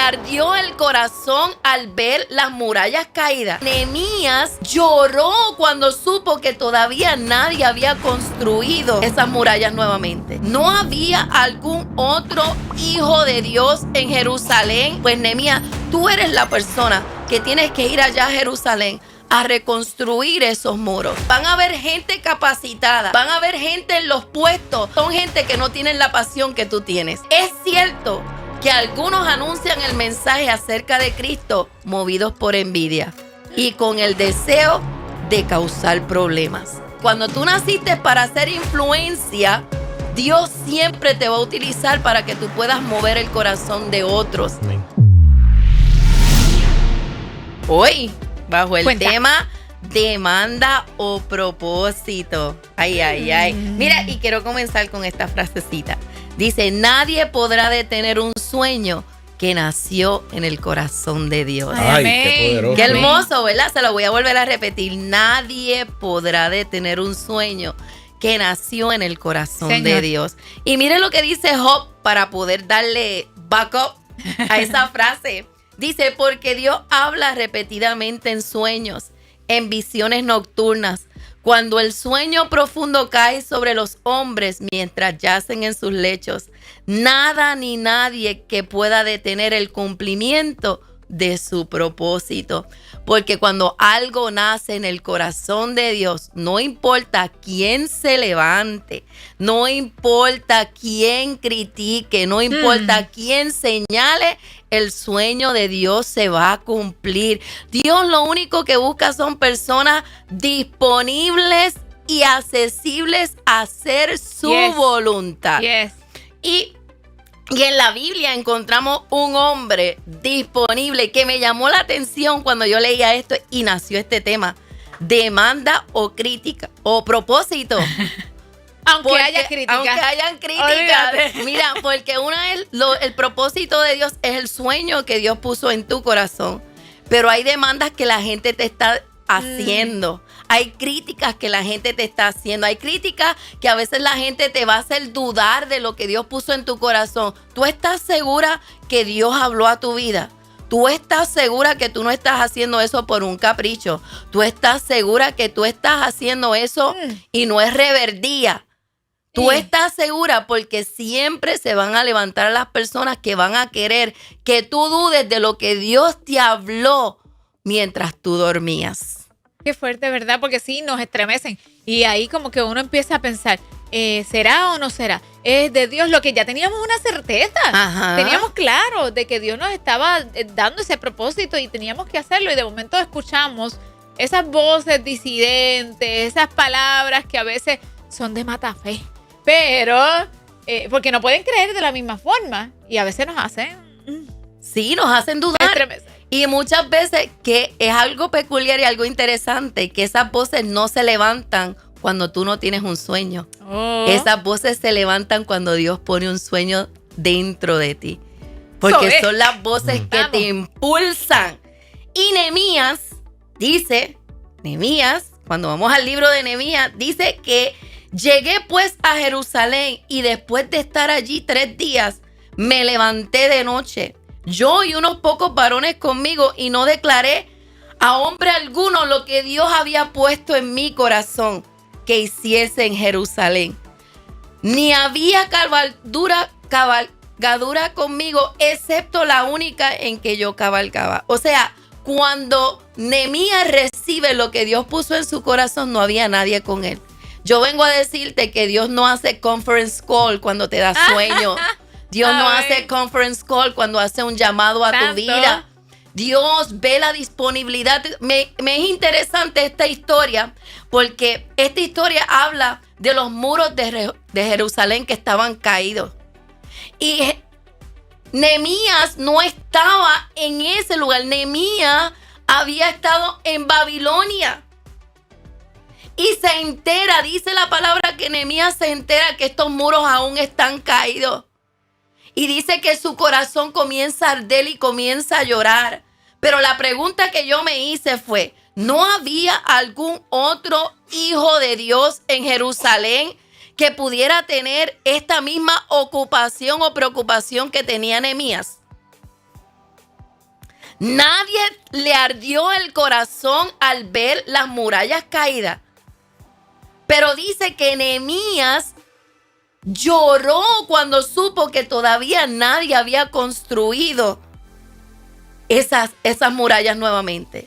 ardió el corazón al ver las murallas caídas. Nehemías lloró cuando supo que todavía nadie había construido esas murallas nuevamente. No había algún otro hijo de Dios en Jerusalén. Pues Nehemías, tú eres la persona que tienes que ir allá a Jerusalén a reconstruir esos muros. Van a haber gente capacitada, van a haber gente en los puestos, son gente que no tienen la pasión que tú tienes. Es cierto que algunos anuncian el mensaje acerca de Cristo movidos por envidia y con el deseo de causar problemas. Cuando tú naciste para hacer influencia, Dios siempre te va a utilizar para que tú puedas mover el corazón de otros. Amén. Hoy, bajo el Cuenta. tema demanda o propósito. Ay, ay, ay. Mira, y quiero comenzar con esta frasecita. Dice, nadie podrá detener un sueño que nació en el corazón de Dios. Ay, Amén. qué poderoso. Qué hermoso, ¿verdad? Se lo voy a volver a repetir. Nadie podrá detener un sueño que nació en el corazón de Señor. Dios. Y mire lo que dice Job para poder darle backup a esa frase. Dice, porque Dios habla repetidamente en sueños, en visiones nocturnas. Cuando el sueño profundo cae sobre los hombres mientras yacen en sus lechos, nada ni nadie que pueda detener el cumplimiento de su propósito. Porque cuando algo nace en el corazón de Dios, no importa quién se levante, no importa quién critique, no importa quién señale, el sueño de Dios se va a cumplir. Dios lo único que busca son personas disponibles y accesibles a hacer su Yes. voluntad. Yes. Y en la Biblia encontramos un hombre disponible que me llamó la atención cuando yo leía esto y nació este tema. Demanda o crítica o propósito. Aunque haya crítica. Aunque hayan críticas. Olvídate. Mira, porque el propósito de Dios es el sueño que Dios puso en tu corazón. Pero hay demandas que la gente te está haciendo. Hay críticas que la gente te está haciendo. Hay críticas que a veces la gente te va a hacer dudar de lo que Dios puso en tu corazón. ¿Tú estás segura que Dios habló a tu vida? ¿Tú estás segura que tú no estás haciendo eso por un capricho? ¿Tú estás segura que tú estás haciendo eso y no es reverdía? Tú estás segura porque siempre se van a levantar las personas que van a querer que tú dudes de lo que Dios te habló mientras tú dormías. Qué fuerte, ¿verdad? Porque sí, nos estremecen. Y ahí como que uno empieza a pensar, ¿será o no será? ¿Es de Dios lo que ya teníamos una certeza? Ajá. Teníamos claro de que Dios nos estaba dando ese propósito y teníamos que hacerlo. Y de momento escuchamos esas voces disidentes, esas palabras que a veces son de matafe. Pero, porque no pueden creer de la misma forma. Y a veces nos hacen Sí, nos hacen dudar. estremecer. Y muchas veces que es algo peculiar y algo interesante, que esas voces no se levantan cuando tú no tienes un sueño. Oh. Esas voces se levantan cuando Dios pone un sueño dentro de ti. Porque Eso es. son las voces que Vamos. te impulsan. Y Nehemías dice, cuando vamos al libro de Nehemías, dice que llegué pues a Jerusalén y después de estar allí 3 días, me levanté de noche, yo y unos pocos varones conmigo, y no declaré a hombre alguno lo que Dios había puesto en mi corazón que hiciese en Jerusalén. Ni había cabalgadura conmigo, excepto la única en que yo cabalgaba. O sea, cuando Nehemías recibe lo que Dios puso en su corazón, no había nadie con él. Yo vengo a decirte que Dios no hace conference call cuando te da sueño. Dios no Ay. hace conference call cuando hace un llamado a tu Santo. vida. Dios ve la disponibilidad. Me es interesante esta historia porque esta historia habla de los muros de Jerusalén que estaban caídos. Y Nehemías no estaba en ese lugar. Nehemías había estado en Babilonia. Y se entera, dice la palabra que Nehemías se entera que estos muros aún están caídos. Y dice que su corazón comienza a arder y comienza a llorar. Pero la pregunta que yo me hice fue, ¿no había algún otro hijo de Dios en Jerusalén que pudiera tener esta misma ocupación o preocupación que tenía Nehemías? Nadie le ardió el corazón al ver las murallas caídas. Pero dice que Nehemías lloró cuando supo que todavía nadie había construido esas murallas nuevamente.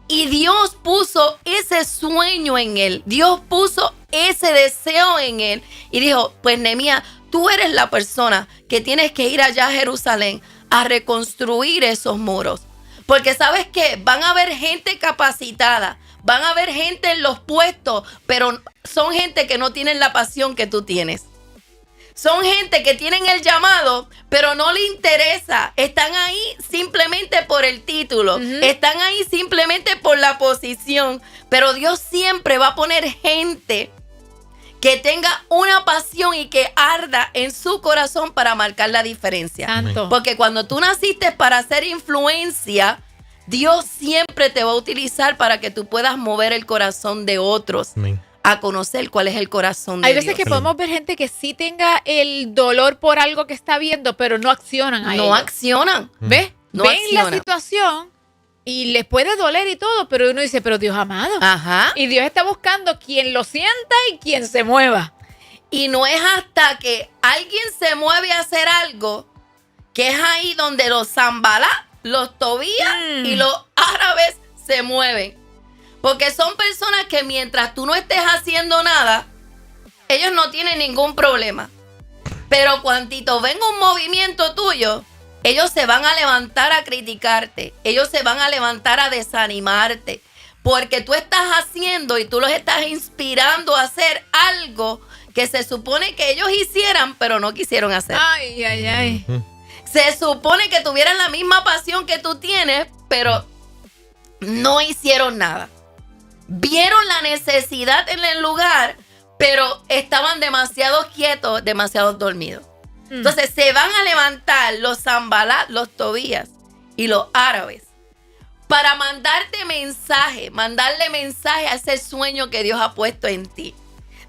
Y Dios puso ese sueño en él. Dios puso ese deseo en él. Y dijo, pues Nehemías, tú eres la persona que tienes que ir allá a Jerusalén a reconstruir esos muros. Porque sabes que van a haber gente capacitada, van a haber gente en los puestos, pero son gente que no tienen la pasión que tú tienes. Son gente que tienen el llamado, pero no le interesa. Están ahí simplemente por el título. Están ahí simplemente por la posición. Pero Dios siempre va a poner gente que tenga una pasión y que arda en su corazón para marcar la diferencia. Santo. Porque cuando tú naciste para hacer influencia, Dios siempre te va a utilizar para que tú puedas mover el corazón de otros. Amén. A conocer cuál es el corazón de Hay Dios. veces que podemos ver gente que sí tenga el dolor por algo que está viendo, pero no accionan a ello. No accionan. ¿Ves? No Ven la accionan. situación y les puede doler y todo, pero uno dice, pero Dios amado. Ajá. Y Dios está buscando quien lo sienta y quien se mueva. Y no es hasta que alguien se mueve a hacer algo que es ahí donde los Zambalá, los Tobías y los árabes se mueven. Porque son personas que mientras tú no estés haciendo nada, ellos no tienen ningún problema. Pero cuantito venga un movimiento tuyo, ellos se van a levantar a criticarte. Ellos se van a levantar a desanimarte. Porque tú estás haciendo y tú los estás inspirando a hacer algo que se supone que ellos hicieran, pero no quisieron hacer. Ay, ay, ay. Se supone que tuvieran la misma pasión que tú tienes, pero no hicieron nada. Vieron la necesidad en el lugar, pero estaban demasiado quietos, demasiado dormidos. Entonces se van a levantar los Zambalat, los Tobías y los árabes para mandarle mensaje a ese sueño que Dios ha puesto en ti.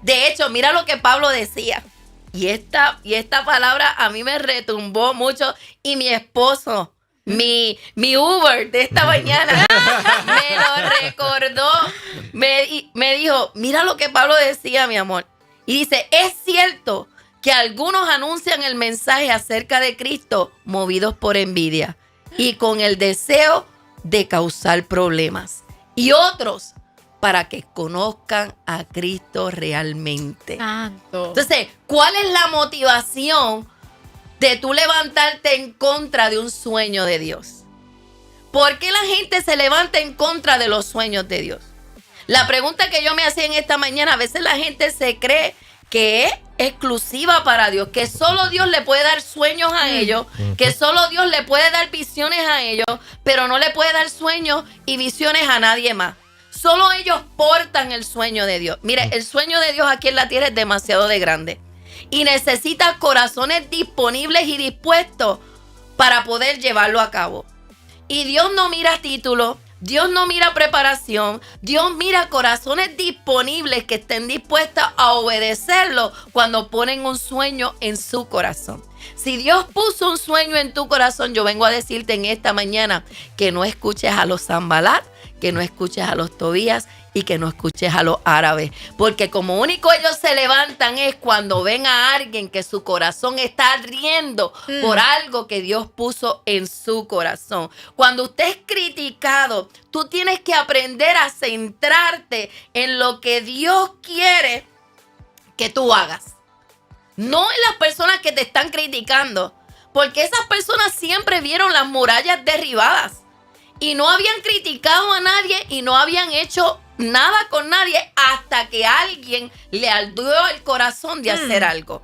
De hecho, mira lo que Pablo decía. Y esta palabra a mí me retumbó mucho. Y mi esposo, mi Uber de esta mañana, me lo recordó. Me dijo, mira lo que Pablo decía, mi amor. Y dice, es cierto que algunos anuncian el mensaje acerca de Cristo movidos por envidia y con el deseo de causar problemas. Y otros para que conozcan a Cristo realmente. Santo. Entonces, ¿cuál es la motivación de tú levantarte en contra de un sueño de Dios? ¿Por qué la gente se levanta en contra de los sueños de Dios? La pregunta que yo me hacía en esta mañana, a veces la gente se cree que es exclusiva para Dios, que solo Dios le puede dar sueños a ellos, que solo Dios le puede dar visiones a ellos, pero no le puede dar sueños y visiones a nadie más. Solo ellos portan el sueño de Dios. Mire, el sueño de Dios aquí en la tierra es demasiado de grande. Y necesita corazones disponibles y dispuestos para poder llevarlo a cabo. Y Dios no mira títulos, Dios no mira preparación, Dios mira corazones disponibles que estén dispuestos a obedecerlo cuando ponen un sueño en su corazón. Si Dios puso un sueño en tu corazón, yo vengo a decirte en esta mañana que no escuches a los Zambalat, que no escuches a los Tobías y que no escuches a los árabes. Porque como único ellos se levantan es cuando ven a alguien que su corazón está ardiendo por algo que Dios puso en su corazón. Cuando usted es criticado, tú tienes que aprender a centrarte en lo que Dios quiere que tú hagas. No en las personas que te están criticando. Porque esas personas siempre vieron las murallas derribadas. Y no habían criticado a nadie y no habían hecho nada con nadie hasta que alguien le ardió el corazón de hacer algo.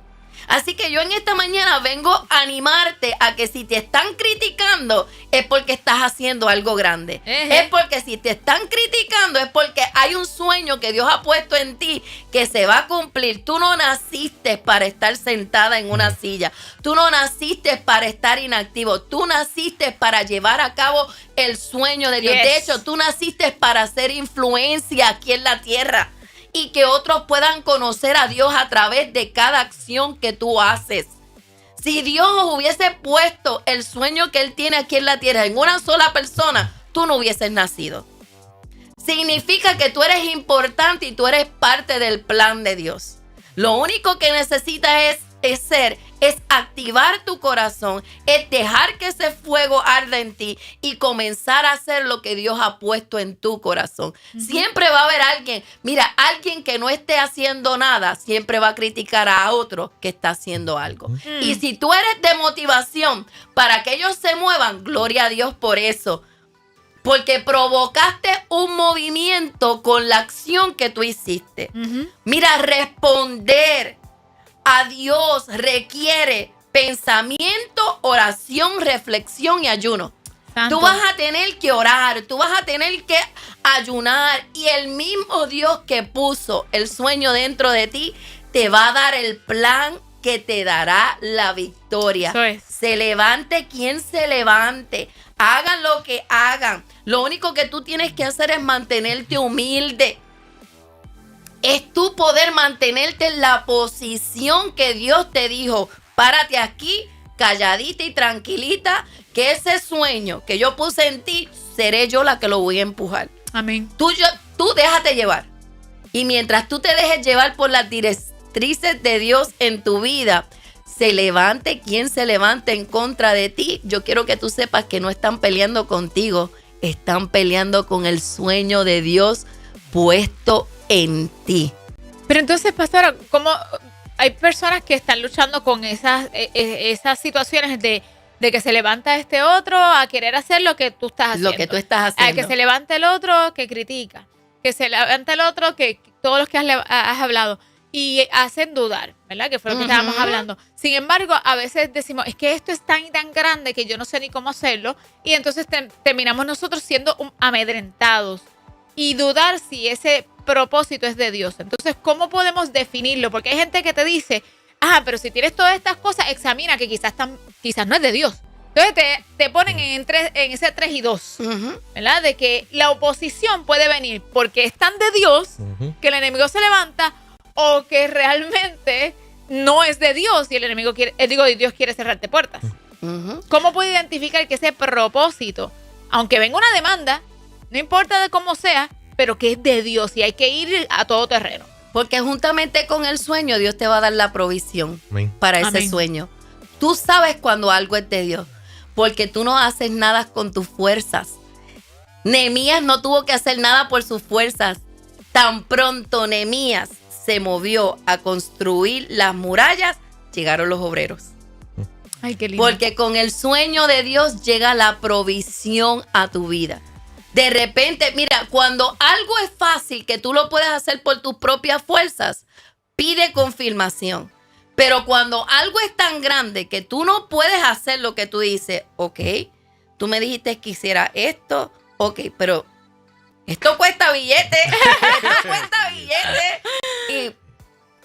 Así que yo en esta mañana vengo a animarte a que si te están criticando es porque estás haciendo algo grande. Es porque si te están criticando es porque hay un sueño que Dios ha puesto en ti que se va a cumplir. Tú no naciste para estar sentada en una silla. Tú no naciste para estar inactivo. Tú naciste para llevar a cabo el sueño de Dios. De hecho, tú naciste para hacer influencia aquí en la tierra. Y que otros puedan conocer a Dios a través de cada acción que tú haces. Si Dios hubiese puesto el sueño que Él tiene aquí en la tierra en una sola persona, tú no hubieses nacido. Significa que tú eres importante y tú eres parte del plan de Dios. Lo único que necesitas es activar tu corazón, es dejar que ese fuego arde en ti y comenzar a hacer lo que Dios ha puesto en tu corazón. Siempre va a haber alguien que no esté haciendo nada, siempre va a criticar a otro que está haciendo algo. Y si tú eres de motivación para que ellos se muevan, gloria a Dios por eso. Porque provocaste un movimiento con la acción que tú hiciste. Mira, responder a Dios requiere pensamiento, oración, reflexión y ayuno. Santo. Tú vas a tener que orar, tú vas a tener que ayunar y el mismo Dios que puso el sueño dentro de ti te va a dar el plan que te dará la victoria. Eso es. Se levante quien se levante, hagan lo que hagan. Lo único que tú tienes que hacer es mantenerte humilde. Es tú poder mantenerte en la posición que Dios te dijo. Párate aquí, calladita y tranquilita, que ese sueño que yo puse en ti, seré yo la que lo voy a empujar. Amén. Tú déjate llevar. Y mientras tú te dejes llevar por las directrices de Dios en tu vida, se levante quien se levante en contra de ti. Yo quiero que tú sepas que no están peleando contigo, están peleando con el sueño de Dios puesto en ti. Pero entonces, pastora, ¿cómo hay personas que están luchando con esas situaciones de que se levanta este otro a querer hacer lo que tú estás haciendo? Lo que tú estás haciendo. Que se levanta el otro que critica, que se levanta el otro que todos los que has hablado y hacen dudar, ¿verdad? Que fue lo que estábamos hablando. Sin embargo, a veces decimos, es que esto es tan y tan grande que yo no sé ni cómo hacerlo, y entonces terminamos nosotros siendo amedrentados y dudar si ese propósito es de Dios. Entonces, ¿cómo podemos definirlo? Porque hay gente que te dice, pero si tienes todas estas cosas, examina que quizás no es de Dios. Entonces te ponen en ese 3 y 2, ¿verdad? De que la oposición puede venir porque es tan de Dios que el enemigo se levanta, o que realmente no es de Dios y el enemigo Dios quiere cerrarte puertas. ¿Cómo puedo identificar que ese propósito, aunque venga una demanda, no importa de cómo sea, pero que es de Dios y hay que ir a todo terreno? Porque juntamente con el sueño, Dios te va a dar la provisión para ese sueño. Tú sabes cuando algo es de Dios, porque tú no haces nada con tus fuerzas. Nehemías no tuvo que hacer nada por sus fuerzas. Tan pronto Nehemías se movió a construir las murallas, llegaron los obreros. Ay, qué lindo. Porque con el sueño de Dios llega la provisión a tu vida. De repente, mira, cuando algo es fácil, que tú lo puedes hacer por tus propias fuerzas, pide confirmación. Pero cuando algo es tan grande que tú no puedes hacer lo que tú dices, ok, tú me dijiste que hiciera esto, ok, pero esto cuesta billete, y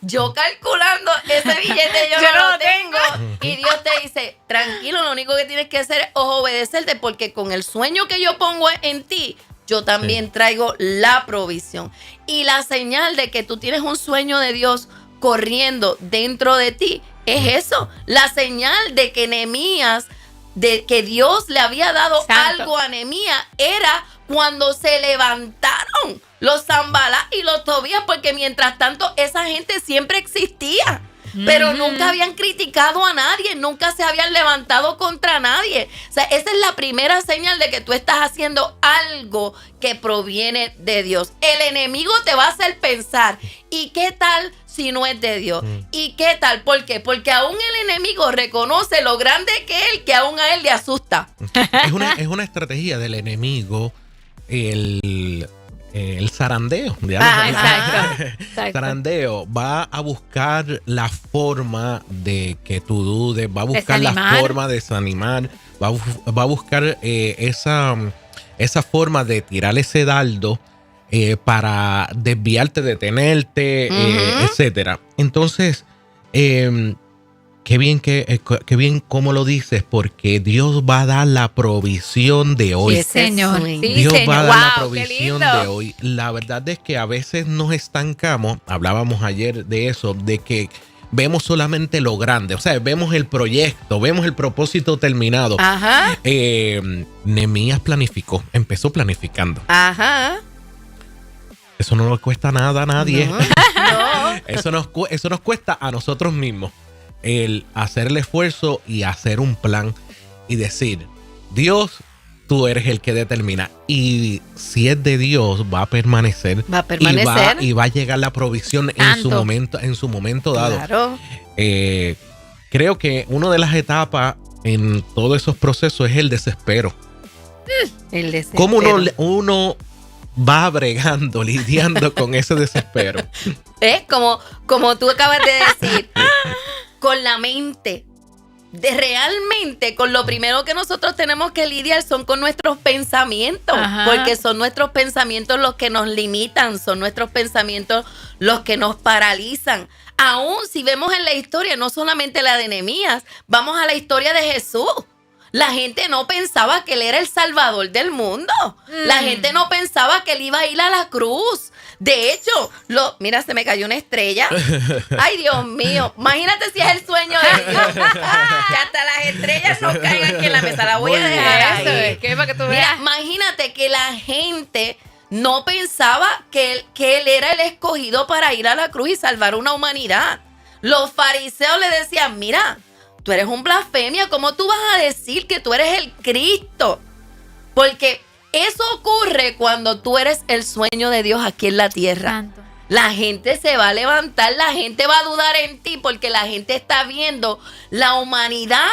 yo calculando ese billete yo no lo tengo. Y Dios te dice, tranquilo, lo único que tienes que hacer es obedecerte, porque con el sueño que yo pongo en ti, yo también traigo la provisión. Y la señal de que tú tienes un sueño de Dios corriendo dentro de ti es eso. La señal de que Nehemías, de que Dios le había dado algo a Nehemías, era cuando se levantaron los Sanballat y los Tobías, porque mientras tanto esa gente siempre existía, pero nunca habían criticado a nadie, nunca se habían levantado contra nadie. O sea, esa es la primera señal de que tú estás haciendo algo que proviene de Dios. El enemigo te va a hacer pensar, ¿y qué tal si no es de Dios? ¿Y qué tal? ¿Por qué? Porque aún el enemigo reconoce lo grande que es él, que aún a él le asusta. Es una estrategia del enemigo, el zarandeo. Exacto. Zarandeo va a buscar la forma de que tú dudes, va a buscar Desanimar. la forma de desanimar, va a buscar esa forma de tirar ese dardo para desviarte, detenerte, etcétera. Entonces, qué bien cómo lo dices, porque Dios va a dar la provisión de hoy. Sí, Señor. Sí, Dios Señor. va a dar la Wow, qué provisión lindo. de hoy. La verdad es que a veces nos estancamos, hablábamos ayer de eso, de que vemos solamente lo grande. O sea, vemos el proyecto, vemos el propósito terminado. Ajá. Nehemías empezó planificando. Ajá. Eso no nos cuesta nada a nadie. No. Eso nos cuesta a nosotros mismos. El hacer el esfuerzo y hacer un plan y decir, Dios, tú eres el que determina. Y si es de Dios, va a permanecer. Va a permanecer. Y va a llegar la provisión en su momento dado. Claro. Creo que una de las etapas en todos esos procesos es el desespero. El desespero. ¿Cómo uno va bregando, lidiando con ese desespero? Es como tú acabas de decir, con la mente. Realmente, con lo primero que nosotros tenemos que lidiar son con nuestros pensamientos. Ajá. Porque son nuestros pensamientos los que nos limitan, son nuestros pensamientos los que nos paralizan. Aún si vemos en la historia, no solamente la de Nehemías, vamos a la historia de Jesús. La gente no pensaba que él era el salvador del mundo. La gente no pensaba que él iba a ir a la cruz. De hecho, mira, se me cayó una estrella. Ay, Dios mío. Imagínate si es el sueño de Dios. Que hasta las estrellas no caigan aquí en la mesa. La voy a dejar ahí. Es que para que tú Mira, veas. imagínate que la gente no pensaba que él era el escogido para ir a la cruz y salvar una humanidad. Los fariseos le decían, mira, tú eres un blasfemia, ¿cómo tú vas a decir que tú eres el Cristo? Porque eso ocurre cuando tú eres el sueño de Dios aquí en la tierra. Santo. La gente se va a levantar, la gente va a dudar en ti porque la gente está viendo la humanidad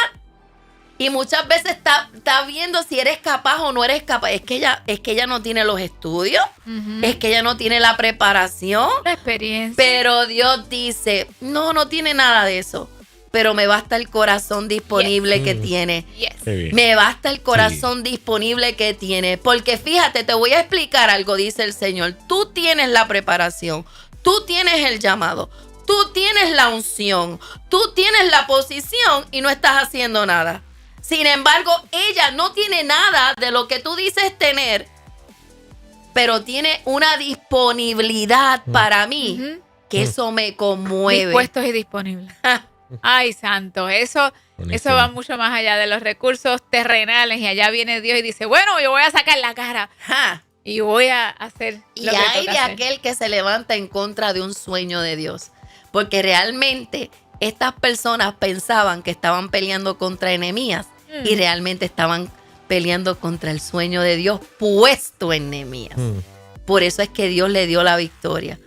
y muchas veces está viendo si eres capaz o no eres capaz. Es que ella no tiene los estudios, es que ella no tiene la preparación. La experiencia. Pero Dios dice, no tiene nada de eso. Pero me basta el corazón disponible que tiene. Yes. Qué bien. Me basta el corazón disponible que tiene. Porque fíjate, te voy a explicar algo, dice el Señor. Tú tienes la preparación, tú tienes el llamado, tú tienes la unción, tú tienes la posición y no estás haciendo nada. Sin embargo, ella no tiene nada de lo que tú dices tener, pero tiene una disponibilidad para mí que eso me conmueve. Dispuestos y disponibles. Ay, santo, eso va mucho más allá de los recursos terrenales y allá viene Dios y dice, bueno, yo voy a sacar la cara y voy a hacer Y lo que hay toca de hacer. aquel que se levanta en contra de un sueño de Dios, porque realmente estas personas pensaban que estaban peleando contra Nehemías y realmente estaban peleando contra el sueño de Dios puesto en Nehemías. Por eso es que Dios le dio la victoria.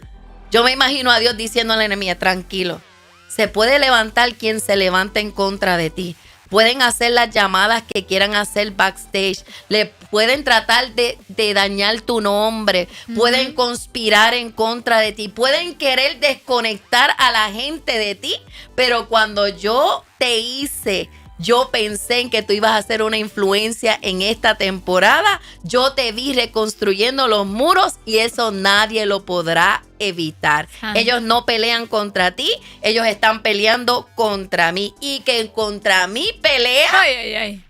Yo me imagino a Dios diciéndole a Nehemías, tranquilo, se puede levantar quien se levanta en contra de ti. Pueden hacer las llamadas que quieran hacer backstage. Le pueden tratar de dañar tu nombre. Pueden conspirar en contra de ti. Pueden querer desconectar a la gente de ti. Pero cuando yo te hice, yo pensé en que tú ibas a ser una influencia en esta temporada. Yo te vi reconstruyendo los muros y eso nadie lo podrá evitar. Ellos no pelean contra ti, ellos están peleando contra mí. Y que contra mí pelea. Ay.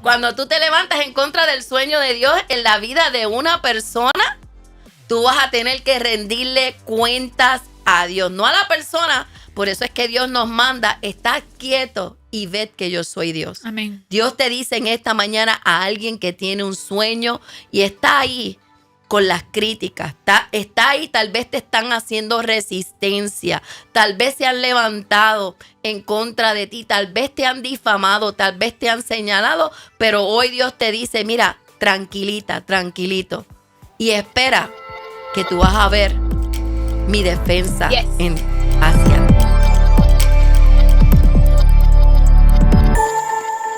Cuando tú te levantas en contra del sueño de Dios en la vida de una persona, tú vas a tener que rendirle cuentas a Dios, no a la persona. Por eso es que Dios nos manda, estad quieto y ved que yo soy Dios. Amén. Dios te dice en esta mañana a alguien que tiene un sueño y está ahí con las críticas, está ahí, tal vez te están haciendo resistencia, tal vez se han levantado en contra de ti, tal vez te han difamado, tal vez te han señalado, pero hoy Dios te dice, mira, tranquilita, tranquilito, y espera que tú vas a ver mi defensa hacia